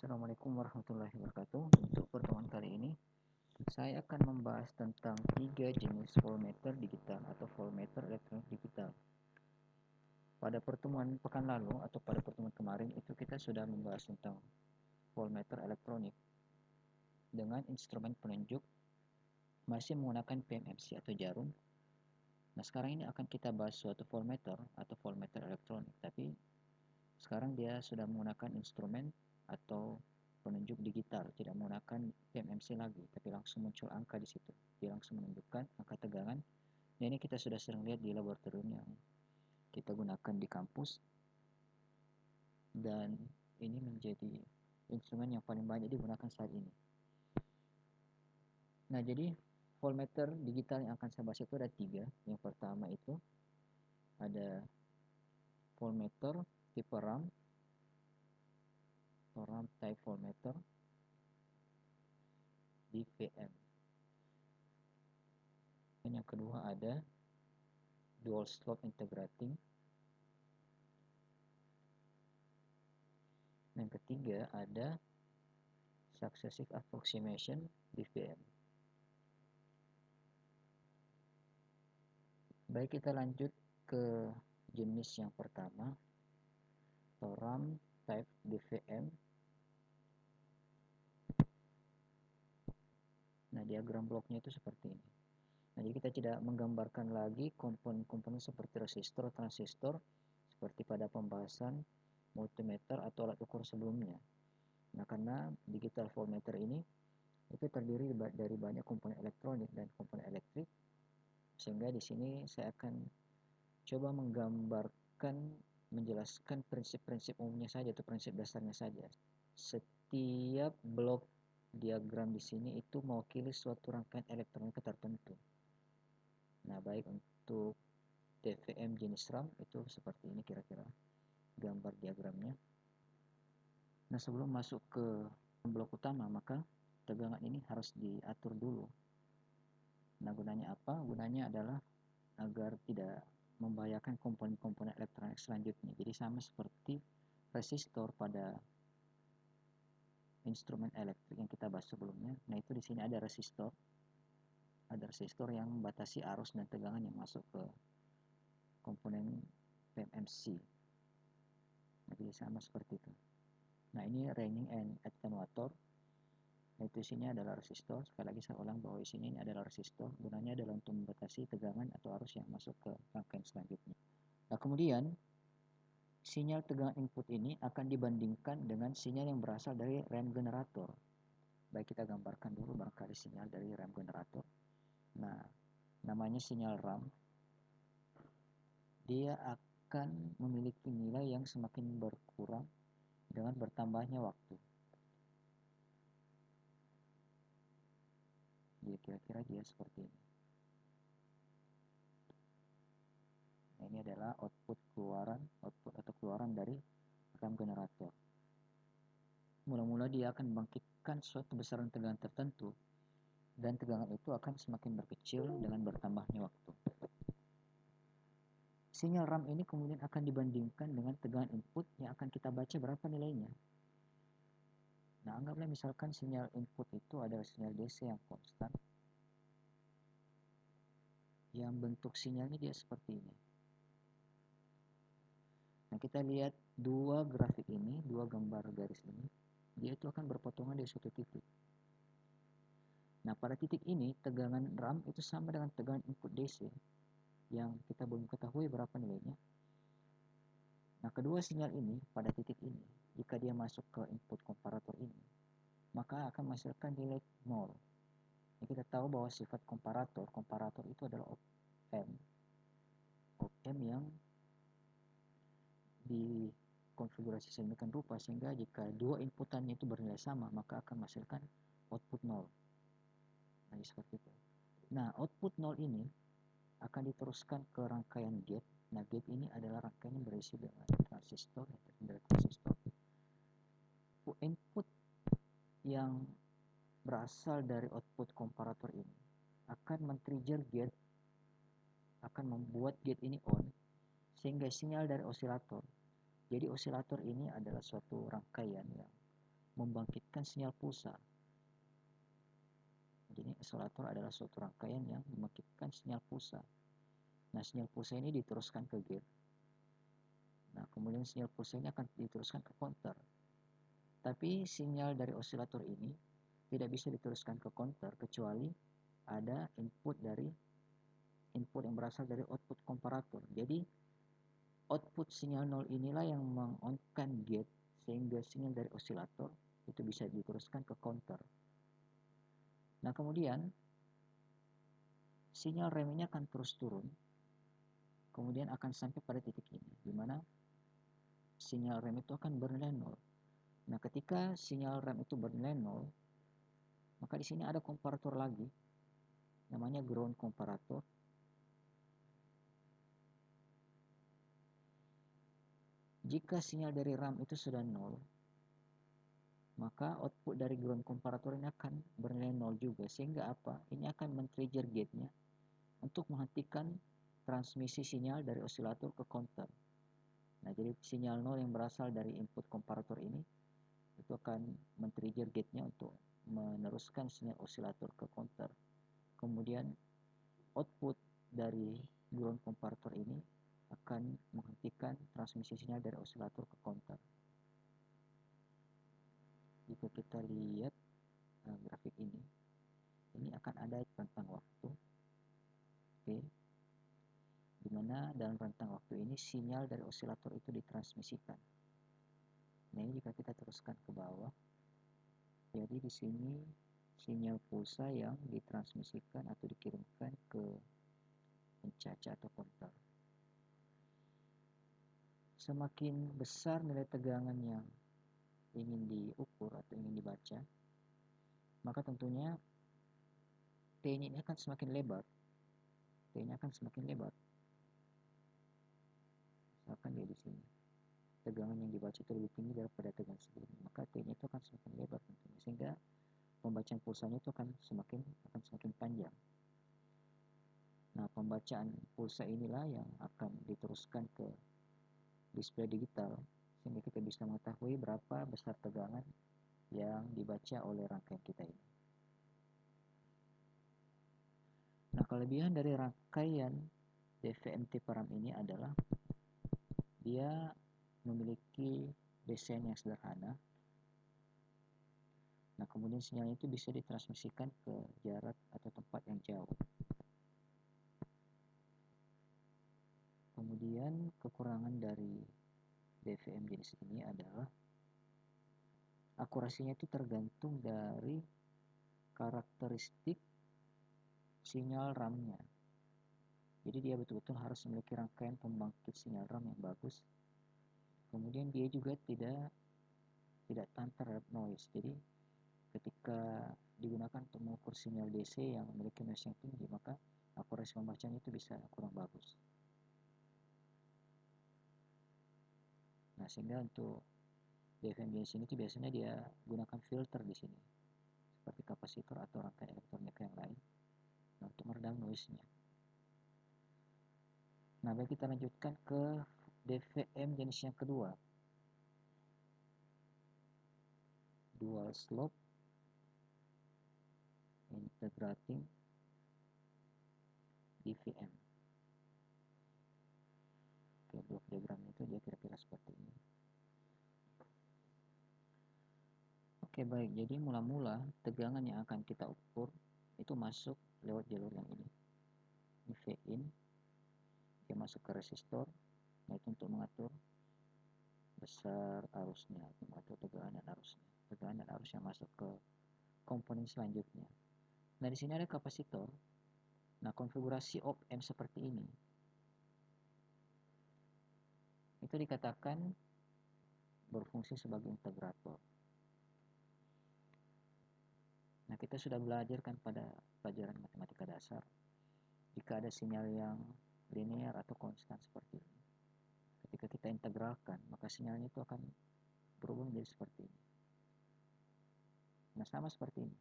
Assalamualaikum warahmatullahi wabarakatuh. Untuk pertemuan kali ini, saya akan membahas tentang 3 jenis voltmeter digital atau voltmeter elektronik digital. Pada pertemuan pekan lalu atau pada pertemuan kemarin itu kita sudah membahas tentang voltmeter elektronik dengan instrumen penunjuk masih menggunakan PMMC atau jarum. Nah, sekarang ini akan kita bahas suatu voltmeter atau voltmeter elektronik, tapi sekarang dia sudah menggunakan instrumen atau penunjuk digital, tidak menggunakan PMMC lagi, tapi langsung muncul angka di situ. Dia langsung menunjukkan angka tegangan. Nah, ini kita sudah sering lihat di laboratorium yang kita gunakan di kampus, dan ini menjadi instrumen yang paling banyak digunakan saat ini. Nah, jadi voltmeter digital yang akan saya bahas itu ada 3. Yang pertama itu ada voltmeter tipe RAM atau RAM type voltmeter DVM. Dan yang kedua ada dual slope integrating. Yang ketiga ada successive approximation DVM. Baik, kita lanjut ke jenis yang pertama, atau RAM type DVM. Nah, diagram bloknya itu seperti ini. Nah, jadi kita tidak menggambarkan lagi komponen-komponen seperti resistor, transistor, seperti pada pembahasan multimeter atau alat ukur sebelumnya. Nah, karena digital voltmeter ini itu terdiri dari banyak komponen elektronik dan komponen elektrik, sehingga di sini saya akan coba menggambarkan, menjelaskan prinsip-prinsip umumnya saja atau prinsip dasarnya saja. Setiap blok diagram di sini itu mewakili suatu rangkaian elektronika tertentu. Nah, baik untuk DVM jenis RAM itu seperti ini kira-kira gambar diagramnya. Nah, sebelum masuk ke blok utama, maka tegangan ini harus diatur dulu. Nah, gunanya apa? Gunanya adalah agar tidak membahayakan komponen-komponen elektronik selanjutnya. Jadi sama seperti resistor pada instrumen elektrik yang kita bahas sebelumnya. Nah, itu di sini ada resistor. Ada resistor yang membatasi arus dan tegangan yang masuk ke komponen PMMC. Nah, jadi sama seperti itu. Nah, ini ringing and attenuator. Nah, itu isinya adalah resistor. Sekali lagi saya ulang bahwa isinya ini adalah resistor. Gunanya adalah untuk membatasi tegangan atau arus yang masuk ke rangkaian selanjutnya. Nah, kemudian sinyal tegangan input ini akan dibandingkan dengan sinyal yang berasal dari rem generator. Baik, kita gambarkan dulu barangkali sinyal dari rem generator. Nah, namanya sinyal RAM. Dia akan memiliki nilai yang semakin berkurang dengan bertambahnya waktu. Jadi kira-kira dia seperti ini. Nah, ini adalah output atau keluaran dari rem generator. Mula-mula dia akan membangkitkan suatu besaran tegangan tertentu, dan tegangan itu akan semakin berkecil dengan bertambahnya waktu. Sinyal RAM ini kemudian akan dibandingkan dengan tegangan input yang akan kita baca berapa nilainya. Nah, anggaplah misalkan sinyal input itu adalah sinyal DC yang konstan, yang bentuk sinyalnya dia seperti ini. Nah, kita lihat dua grafik ini, dua gambar garis ini, dia itu akan berpotongan di suatu titik. Nah, pada titik ini tegangan RAM itu sama dengan tegangan input DC yang kita belum ketahui berapa nilainya. Nah, kedua sinyal ini pada titik ini, jika dia masuk ke input komparator ini, maka akan menghasilkan nilai 0. Nah, kita tahu bahwa sifat komparator itu adalah op-amp yang dikonfigurasi sedemikian rupa sehingga jika dua inputannya itu bernilai sama, maka akan menghasilkan output 0. Nah, seperti itu. Nah, output 0 ini akan diteruskan ke rangkaian gate. Nah, gate ini adalah rangkaian yang berisi dengan transistor, Input yang berasal dari output komparator ini akan men-trigger gate, akan membuat gate ini on, sehingga sinyal dari osilator. Jadi osilator ini adalah suatu rangkaian yang membangkitkan sinyal pulsa. Jadi oscillator adalah suatu rangkaian yang membangkitkan sinyal pulsa. Nah, sinyal pulsa ini diteruskan ke gate. Nah, kemudian sinyal pulsa ini akan diteruskan ke counter. Tapi sinyal dari osilator ini tidak bisa diteruskan ke counter kecuali ada input yang berasal dari output komparator. Jadi output sinyal 0 inilah yang meng-on-kan gate sehingga sinyal dari osilator itu bisa diteruskan ke counter. Nah, kemudian sinyal rem ini akan terus turun, kemudian akan sampai pada titik ini, di mana sinyal rem itu akan bernilai 0. Nah, ketika sinyal rem itu bernilai 0, maka di sini ada komparator lagi, namanya ground komparator. Jika sinyal dari RAM itu sudah 0, maka output dari ground komparator ini akan bernilai 0 juga. Sehingga apa? Ini akan men-trigger gate-nya untuk menghentikan transmisi sinyal dari osilator ke counter. Nah, jadi sinyal 0 yang berasal dari input komparator ini itu akan men-trigger gate-nya untuk meneruskan sinyal osilator ke counter. Kemudian output dari ground komparator ini akan menghentikan transmisi sinyal dari osilator ke counter. Jika kita lihat grafik ini akan ada rentang waktu, oke, dimana dalam rentang waktu ini sinyal dari osilator itu ditransmisikan. Nah, ini jika kita teruskan ke bawah, jadi di sini sinyal pulsa yang ditransmisikan atau dikirimkan ke pencaca atau counter. Semakin besar nilai tegangan yang ingin diukur atau ingin dibaca, maka tentunya T-nya ini akan semakin lebar. T-nya akan semakin lebar. Misalkan dia di sini, tegangan yang dibaca itu lebih tinggi daripada tegangan sebelumnya, maka T-nya itu akan semakin lebar tentunya, sehingga pembacaan pulsanya itu akan semakin panjang. Nah, pembacaan pulsa inilah yang akan diteruskan ke display digital, sehingga kita bisa mengetahui berapa besar tegangan yang dibaca oleh rangkaian kita ini. Nah, kelebihan dari rangkaian DVM-T param ini adalah dia memiliki desain yang sederhana. Nah, kemudian sinyal itu bisa ditransmisikan ke jarak atau tempat yang jauh. Kemudian kekurangan dari DVM jenis ini adalah akurasinya itu tergantung dari karakteristik sinyal RAM-nya. Jadi dia betul-betul harus memiliki rangkaian pembangkit sinyal RAM yang bagus. Kemudian dia juga tidak tahan terhadap noise. Jadi ketika digunakan untuk mengukur sinyal DC yang memiliki noise yang tinggi, maka akurasi pembacaan itu bisa kurang bagus. Nah, sehingga untuk DVM jenis ini biasanya dia gunakan filter di sini, seperti kapasitor atau rangkaian elektronik yang lain, untuk meredam noise-nya. Nah, baik, kita lanjutkan ke DVM jenis yang kedua, dual slope integrating DVM. Oke, blok diagramnya itu dia kira-kira seperti ini. Oke, baik, jadi mula-mula tegangan yang akan kita ukur itu masuk lewat jalur yang ini V in, dia masuk ke resistor. Nah, itu untuk mengatur besar arusnya, mengatur tegangan dan arus yang masuk ke komponen selanjutnya. Nah, di sini ada kapasitor. Nah, konfigurasi op-amp seperti ini itu dikatakan berfungsi sebagai integrator. Nah, kita sudah belajar kan pada pelajaran matematika dasar, jika ada sinyal yang linear atau konstan seperti ini, ketika kita integralkan, maka sinyalnya itu akan berubah menjadi seperti ini. Nah, sama seperti ini.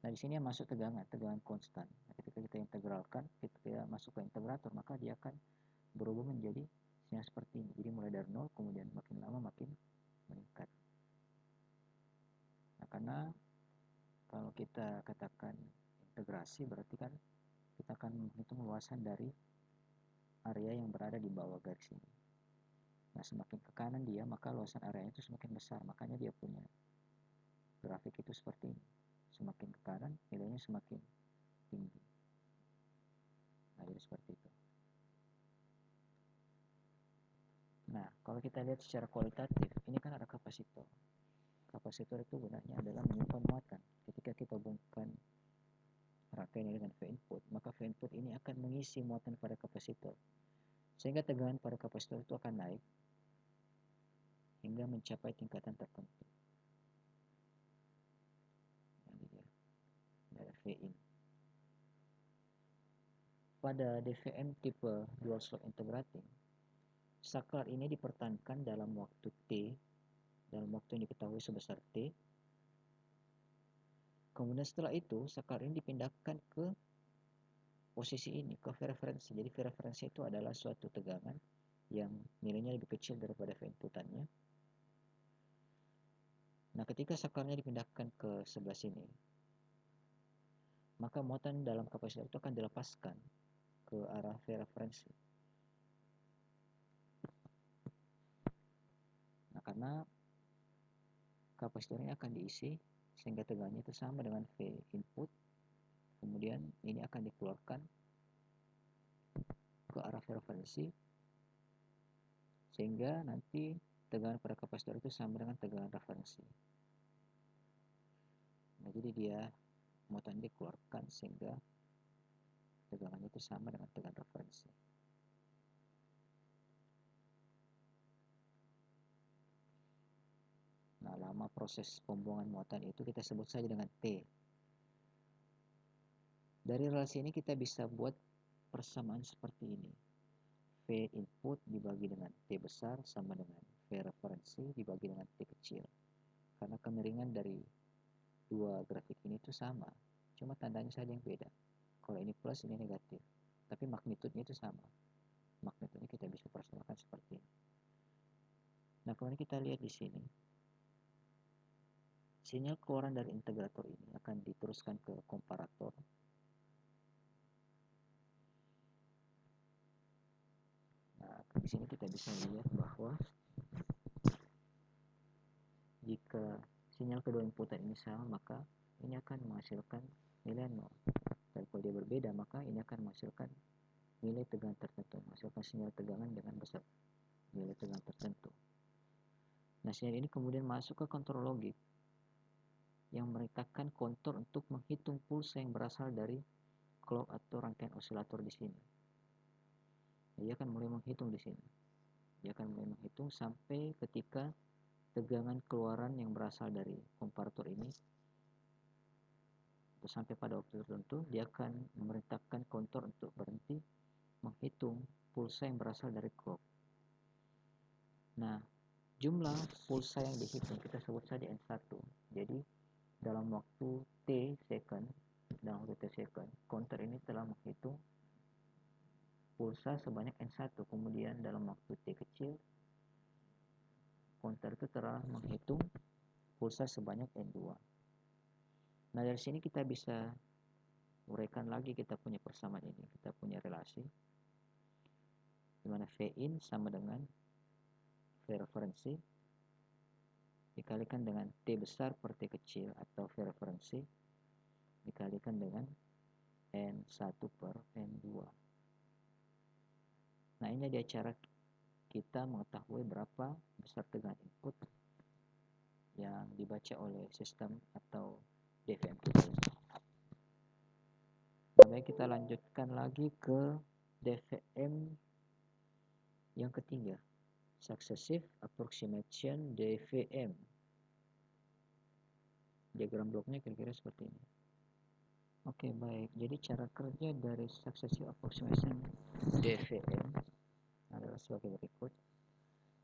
Nah, di sini masuk tegangan konstan. Nah, ketika kita integralkan, ketika masuk ke integrator, maka dia akan berubah menjadi sinyal seperti ini. Jadi mulai dari 0, kemudian makin lama makin meningkat. karena kalau kita katakan integrasi berarti kan kita akan menghitung luasan dari area yang berada di bawah garis ini. Nah, semakin ke kanan dia, maka luasan areanya itu semakin besar. Makanya dia punya grafik itu seperti ini. Semakin ke kanan, nilainya semakin tinggi. Nah, jadi seperti itu. Nah, kalau kita lihat secara kualitatif, ini kan ada kapasitor. Kapasitor itu gunanya adalah menyimpan muatan. Ketika kita hubungkan rangkaian dengan V input, maka V input ini akan mengisi muatan pada kapasitor. Sehingga tegangan pada kapasitor itu akan naik hingga mencapai tingkatan tertentu. Ini dia, ada V in. Pada DVM tipe dual slope integrating, saklar ini dipertahankan dalam waktu T, dalam waktu yang diketahui sebesar T. Kemudian setelah itu, saklar ini dipindahkan ke posisi ini, ke V referensi. Jadi V referensi itu adalah suatu tegangan yang nilainya lebih kecil daripada V inputannya. Nah, ketika saklarnya dipindahkan ke sebelah sini, maka muatan dalam kapasitor itu akan dilepaskan ke arah V referensi. Nah, karena kapasitornya akan diisi sehingga tegangannya itu sama dengan V input, kemudian ini akan dikeluarkan ke arah V referensi sehingga nanti tegangan pada kapasitor itu sama dengan tegangan referensi. Nah, jadi dia muatan dikeluarkan sehingga tegangannya itu sama dengan tegangan referensi. Nah, lama proses pembuangan muatan itu kita sebut saja dengan T. Dari relasi ini kita bisa buat persamaan seperti ini. V input dibagi dengan T besar sama dengan V referensi dibagi dengan T kecil. Karena kemiringan dari dua grafik ini itu sama, cuma tandanya saja yang beda. Kalau ini plus, ini negatif, tapi magnitudenya itu sama. Magnitudenya kita bisa persamakan seperti ini. Nah, kemudian kita lihat di sini, sinyal keluaran dari integrator ini akan diteruskan ke komparator. Nah, di sini kita bisa lihat bahwa jika sinyal kedua inputan ini sama, maka ini akan menghasilkan nilai 0. Dan kalau dia berbeda, maka ini akan menghasilkan nilai tegangan tertentu, menghasilkan sinyal tegangan dengan besar nilai tegangan tertentu. Nah, sinyal ini kemudian masuk ke kontrol logik yang memerintahkan kontur untuk menghitung pulsa yang berasal dari clock atau rangkaian osilator di sini. Dia akan mulai menghitung di sini. Dia akan mulai menghitung sampai ketika tegangan keluaran yang berasal dari komparator ini sampai pada waktu tertentu, dia akan memerintahkan kontur untuk berhenti menghitung pulsa yang berasal dari clock. Nah, jumlah pulsa yang dihitung kita sebut saja N1. Jadi dalam waktu T second, konter ini telah menghitung pulsa sebanyak N1. Kemudian dalam waktu T kecil, konter itu telah menghitung pulsa sebanyak N2. Nah, dari sini kita bisa uraikan lagi kita punya persamaan ini. Kita punya relasi di mana V in sama dengan V referensi dikalikan dengan T besar per T kecil atau V referensi dikalikan dengan N1 per N2. Nah, ini dia cara kita mengetahui berapa besar tegangan input yang dibaca oleh sistem atau DVM kita. Baik, kita lanjutkan lagi ke DVM yang ketiga, Successive Approximation DVM. Diagram bloknya kira-kira seperti ini. Oke, baik. Jadi cara kerja dari Successive Approximation DVM adalah sebagai berikut.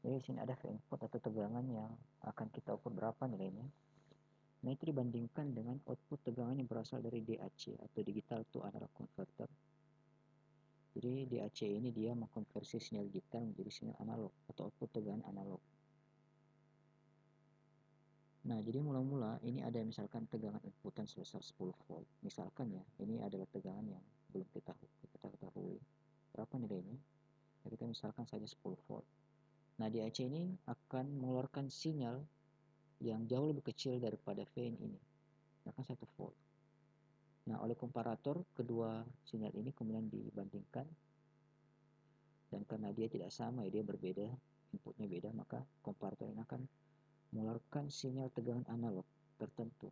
Jadi di sini ada V input atau tegangan yang akan kita ukur berapa nilainya. Nah, itu dibandingkan dengan output tegangan yang berasal dari DAC atau Digital to Analog Converter. Jadi DAC ini dia mengkonversi sinyal digital menjadi sinyal analog atau output tegangan analog. Nah, jadi mula-mula ini ada misalkan tegangan inputan sebesar 10 volt. Misalkan ya, ini adalah tegangan yang belum kita ketahui. Berapa nilainya? Ya, kita misalkan saja 10 volt. Nah, di AC ini akan mengeluarkan sinyal yang jauh lebih kecil daripada Vin ini. Misalkan 1 volt. Nah, oleh komparator, kedua sinyal ini kemudian dibandingkan. Dan karena dia tidak sama, ya, dia berbeda, inputnya beda, maka komparator ini akan mengeluarkan sinyal tegangan analog tertentu.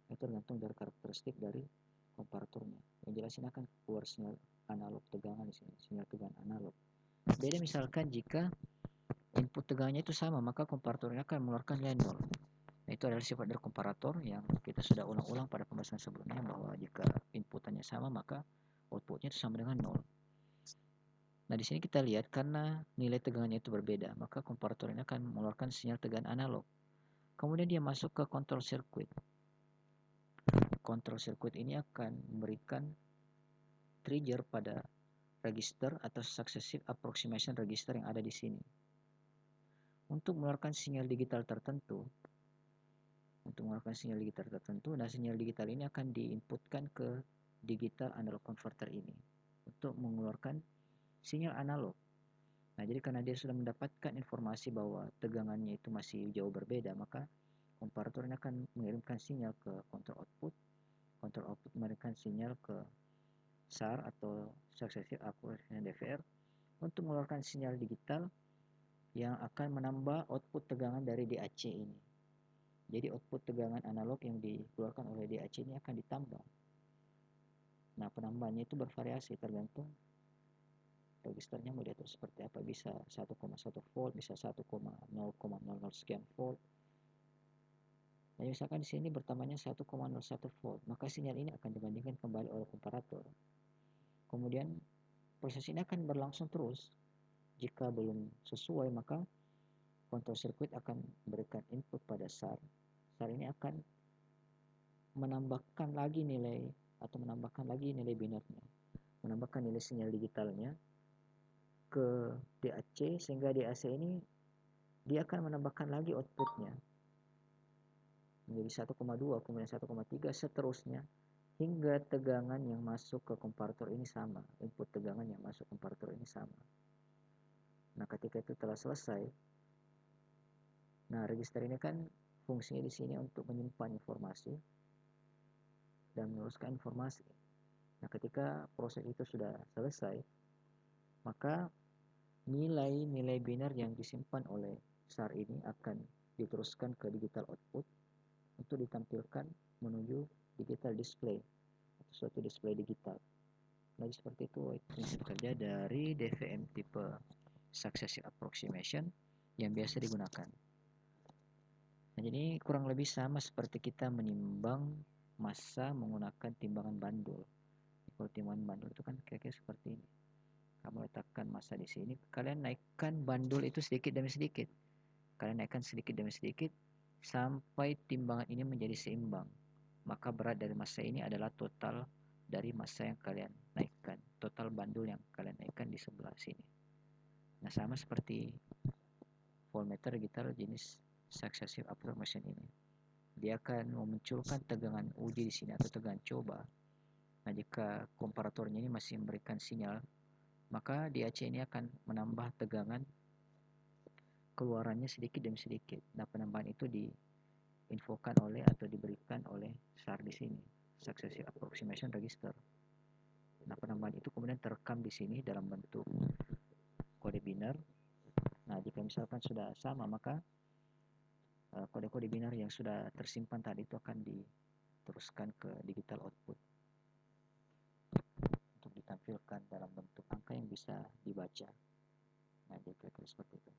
Itu tergantung dari karakteristik dari komparatornya. Yang jelas ini akan keluar sinyal analog tegangan di sini, sinyal tegangan analog. Beda misalkan jika input tegangannya itu sama, maka komparatornya akan mengeluarkan nilai 0. Nah, itu adalah sifat dari komparator yang kita sudah ulang-ulang pada pembahasan sebelumnya, bahwa jika inputannya sama maka outputnya itu sama dengan 0. Nah, di sini kita lihat karena nilai tegangannya itu berbeda, maka komparator ini akan mengeluarkan sinyal tegangan analog. Kemudian dia masuk ke control circuit. Control circuit ini akan memberikan trigger pada register atau successive approximation register yang ada di sini. Untuk mengeluarkan sinyal digital tertentu, nah sinyal digital ini akan diinputkan ke digital analog converter ini untuk mengeluarkan sinyal analog. Nah, jadi karena dia sudah mendapatkan informasi bahwa tegangannya itu masih jauh berbeda, maka komparator ini akan mengirimkan sinyal ke control output memberikan sinyal ke SAR atau Successive Approximation DVR untuk mengeluarkan sinyal digital yang akan menambah output tegangan dari DAC ini. Jadi output tegangan analog yang dikeluarkan oleh DAC ini akan ditambah. Nah, penambahannya itu bervariasi tergantung registernya mau diatur seperti apa. Bisa 1,1 volt, bisa 1,000 sekian volt. Nah, misalkan di sini bertambahnya 1,01 volt, maka sinyal ini akan dibandingkan kembali oleh komparator. Kemudian proses ini akan berlangsung terus. Jika belum sesuai, maka control circuit akan memberikan input pada SAR. SAR ini akan menambahkan lagi nilai binarnya, menambahkan nilai sinyal digitalnya ke DAC, sehingga DAC ini dia akan menambahkan lagi outputnya menjadi 1,2, kemudian 1,3, seterusnya hingga tegangan yang masuk ke komparator ini sama, input tegangan yang masuk ke komparator ini sama. Nah, ketika itu telah selesai, nah register ini kan fungsinya di sini untuk menyimpan informasi dan meneruskan informasi. Nah, ketika proses itu sudah selesai, maka nilai-nilai binar yang disimpan oleh SAR ini akan diteruskan ke digital output untuk ditampilkan menuju digital display atau suatu display digital. Nah, seperti itu prinsip kerja dari DVM tipe Successive Approximation yang biasa digunakan. Nah, jadi kurang lebih sama seperti kita menimbang massa menggunakan timbangan bandul. Kalau timbangan bandul itu kan kira-kira seperti ini. Kamu letakkan massa di sini, kalian naikkan bandul itu sedikit demi sedikit. Kalian naikkan sedikit demi sedikit sampai timbangan ini menjadi seimbang. Maka berat dari massa ini adalah total dari massa yang kalian naikkan, total bandul yang kalian naikkan di sebelah sini. Nah, sama seperti voltmeter digital jenis successive approximation ini. Dia akan memunculkan tegangan uji di sini atau tegangan coba. Nah, jika komparatornya ini masih memberikan sinyal, maka DAC ini akan menambah tegangan keluarannya sedikit demi sedikit. Nah, penambahan itu diinfokan oleh atau diberikan oleh SAR di sini, Successive Approximation Register. Nah, penambahan itu kemudian terekam di sini dalam bentuk kode binar. Nah, jika misalkan sudah sama, maka kode-kode binar yang sudah tersimpan tadi itu akan diteruskan ke digital output untuk ditampilkan dalam bentuk angka yang bisa dibaca. Nah, jadi kira-kira seperti itu.